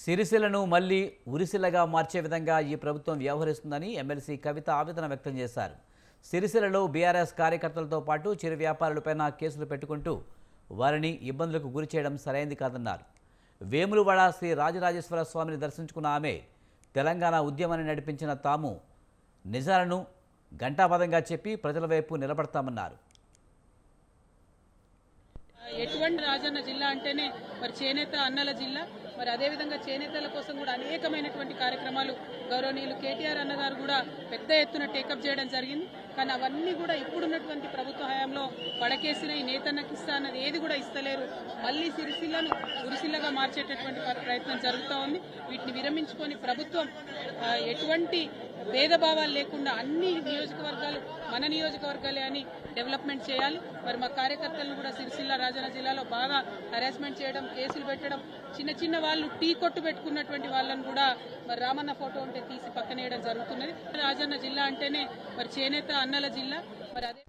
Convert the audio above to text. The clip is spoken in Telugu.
సిరిసిల్లను మళ్లీ ఉరిసిల్లగా మార్చే విధంగా ఈ ప్రభుత్వం వ్యవహరిస్తుందని ఎమ్మెల్సీ కవిత ఆవేదన వ్యక్తం చేశారు. సిరిసిల్లలో బీఆర్ఎస్ కార్యకర్తలతో పాటు చిరు వ్యాపారులపైన కేసులు పెట్టుకుంటూ వారిని ఇబ్బందులకు గురి చేయడం సరైంది కాదన్నారు. వేములవాడ శ్రీ రాజరాజేశ్వర స్వామిని దర్శించుకున్న ఆమె తెలంగాణ ఉద్యమాన్ని నడిపించిన తాము నిజాలను ఘంటాపథంగా చెప్పి ప్రజల వైపు నిలబడతామన్నారు. ఎటువంటి రాజన్న జిల్లా అంటేనే మరి చేనేత అన్నల జిల్లా. మరి అదేవిధంగా చేనేతల కోసం కూడా అనేకమైనటువంటి కార్యక్రమాలు గౌరవనీయులు కేటీఆర్ అన్నగారు కూడా పెద్ద ఎత్తున టేకప్ చేయడం జరిగింది. కానీ అవన్నీ కూడా ఇప్పుడున్నటువంటి ప్రభుత్వ హయాంలో పడకేసిన ఈ నేతన్నకి ఇస్తా అన్నది ఏది కూడా ఇస్తలేరు. మళ్ళీ సిరిసిల్లను ఉరిసిల్లగా మార్చేటటువంటి ప్రయత్నం జరుగుతూ ఉంది. వీటిని విరమించుకొని ప్రభుత్వం ఎటువంటి భేదభావాలు లేకుండా అన్ని నియోజకవర్గాలు మన నియోజకవర్గాలే అని డెవలప్మెంట్ చేయాలి. మరి మా కార్యకర్తలను కూడా సిరిసిల్ల రాజన్న జిల్లాలో బాగా హరాస్మెంట్ చేయడం, కేసులు పెట్టడం, చిన్న చిన్న వాళ్ళు టీ కొట్టు పెట్టుకున్నటువంటి వాళ్ళని కూడా మరి రామన్న ఫోటో ఉంటే తీసి పక్కనేయడం జరుగుతున్నది. రాజన్న జిల్లా అంటేనే మరి చేనేత అన్నల జిల్లా. మరి అదే